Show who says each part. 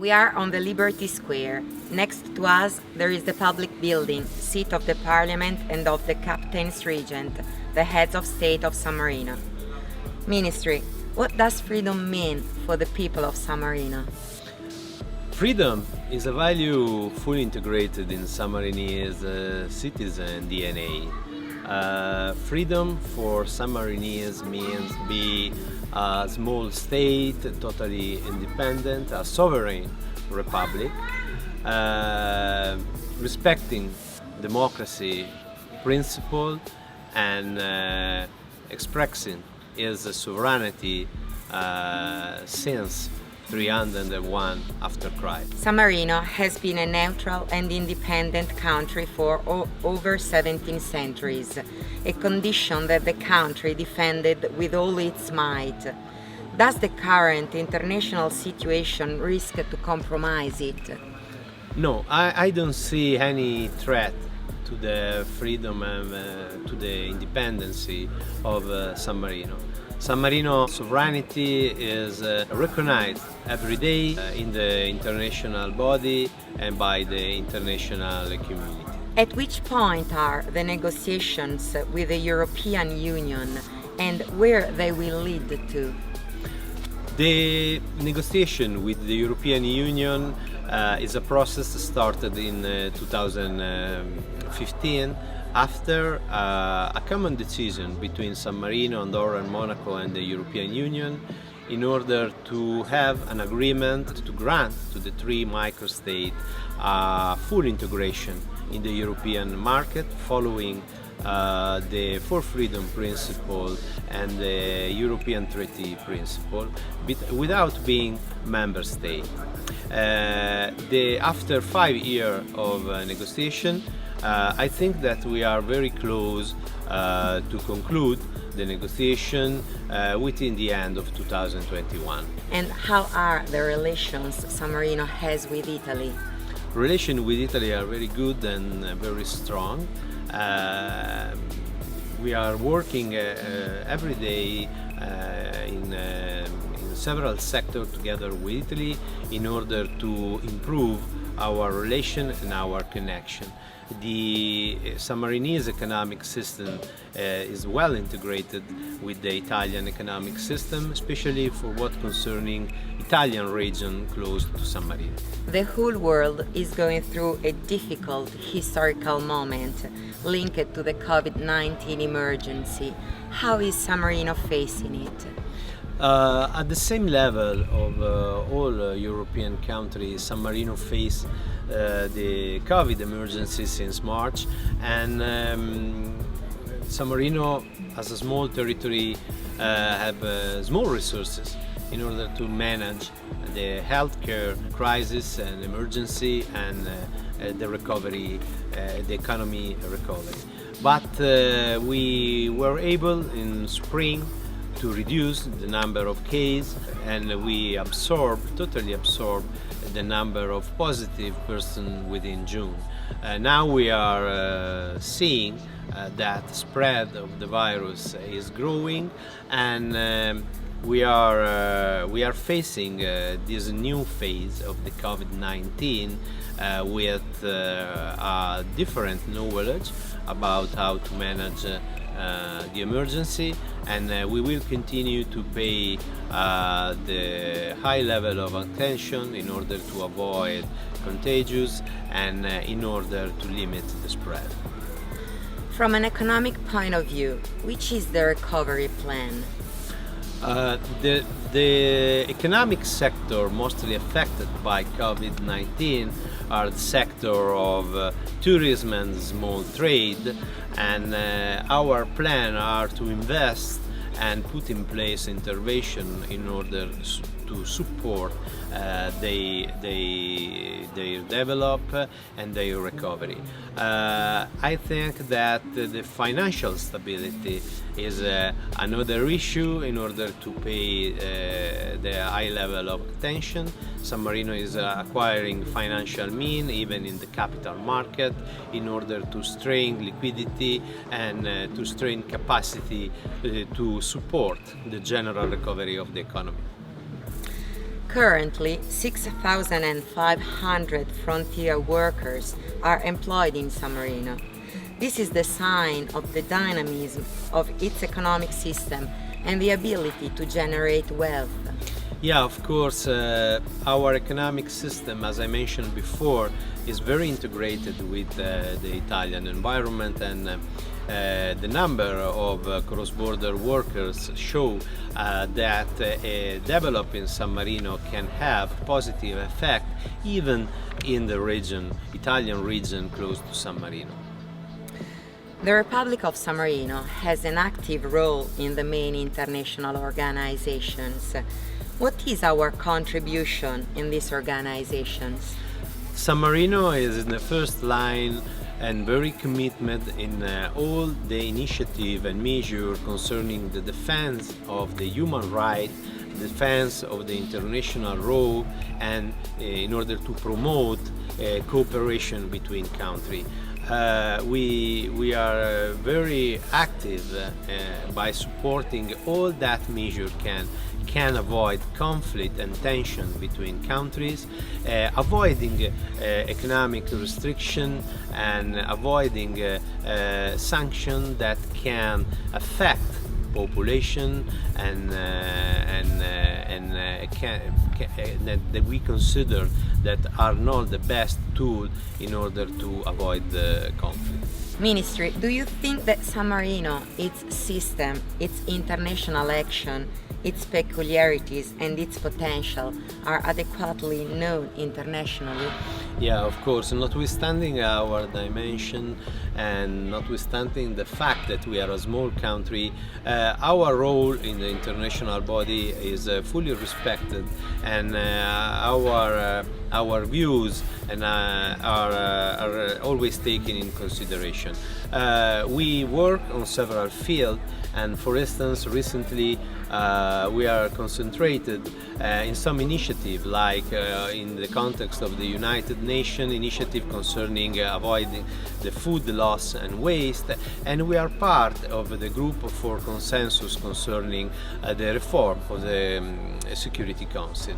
Speaker 1: We are on the Liberty Square. Next to us, there is the public building, seat of the Parliament and of the Captain's Regent, the heads of state of San Marino. Ministry, what does freedom mean for the people of San Marino?
Speaker 2: Freedom is a value fully integrated in San Marino's citizen DNA. Freedom for San Marinese means be a small state, totally independent, a sovereign republic, respecting democracy principle and expressing its sovereignty since 301 after Christ.
Speaker 1: San Marino has been a neutral and independent country for over 17 centuries, a condition that the country defended with all its might. Does the current international situation risk to compromise it?
Speaker 2: No, I don't see any threat to the freedom and to the independence of San Marino. San Marino sovereignty is recognized every day in the international body and by the international community.
Speaker 1: At which point are the negotiations with the European Union and where they will lead to?
Speaker 2: The negotiation with the European Union is a process started in 2015 after a common decision between San Marino, Andorra and Monaco and the European Union in order to have an agreement to grant to the three microstates full integration in the European market following the Four Freedom Principle and the European Treaty Principle without being member state. After 5 years of negotiation, I think that we are very close to conclude the negotiation within the end of 2021.
Speaker 1: And how are the relations San Marino has with Italy?
Speaker 2: Relations with Italy are very good and very strong. We are working every day in several sectors together with Italy in order to improve our relation and our connection. The San Marinese economic system is well integrated with the Italian economic system, especially for what concerning Italian region close to San Marino.
Speaker 1: The whole world is going through a difficult historical moment linked to the COVID-19 emergency. How is San Marino facing it?
Speaker 2: At the same level of all European countries, San Marino faced the COVID emergency since March, and San Marino, as a small territory, have small resources in order to manage the healthcare crisis and emergency and the recovery, the economy recovery. But we were able in spring to reduce the number of cases, and we totally absorbed the number of positive persons within June. Now we are seeing that spread of the virus is growing, and we are facing this new phase of the COVID-19 with a different knowledge about how to manage the emergency, and we will continue to pay the high level of attention in order to avoid contagious and in order to limit the spread.
Speaker 1: From an economic point of view, which is the recovery plan?
Speaker 2: The economic sector mostly affected by COVID-19 are the sector of tourism and small trade, and our plan are to invest and put in place intervention in order to support their develop and their recovery. I think that the financial stability is another issue in order to pay the high level of attention. San Marino is acquiring financial means even in the capital market in order to strengthen liquidity and to strengthen capacity to support the general recovery of the economy.
Speaker 1: Currently, 6,500 frontier workers are employed in San Marino. This is the sign of the dynamism of its economic system and the ability to generate wealth.
Speaker 2: Yeah, of course, our economic system, as I mentioned before, is very integrated with the Italian environment, and the number of cross-border workers show that developing San Marino can have positive effect even in the region, Italian region close to San Marino.
Speaker 1: The Republic of San Marino has an active role in the main international organizations. What is our contribution in these organizations?
Speaker 2: San Marino is in the first line and very committed in all the initiative and measure concerning the defense of the human right, defense of the international law, and in order to promote cooperation between countries. We are very active by supporting all that measure can avoid conflict and tension between countries, avoiding economic restriction and avoiding sanction that can affect population and that we consider that are not the best tool in order to avoid the conflict.
Speaker 1: Ministry, do you think that San Marino, its system, its international action, its peculiarities and its potential are adequately known internationally?
Speaker 2: Yeah, of course, notwithstanding our dimension and notwithstanding the fact that we are a small country, our role in the international body is fully respected, and our views and are always taken in consideration. We work on several fields, and for instance, recently we are concentrated in some initiative, like in the context of the United Nations initiative concerning avoiding the food loss and waste, and we are part of the group for consensus concerning the reform of the Security Council.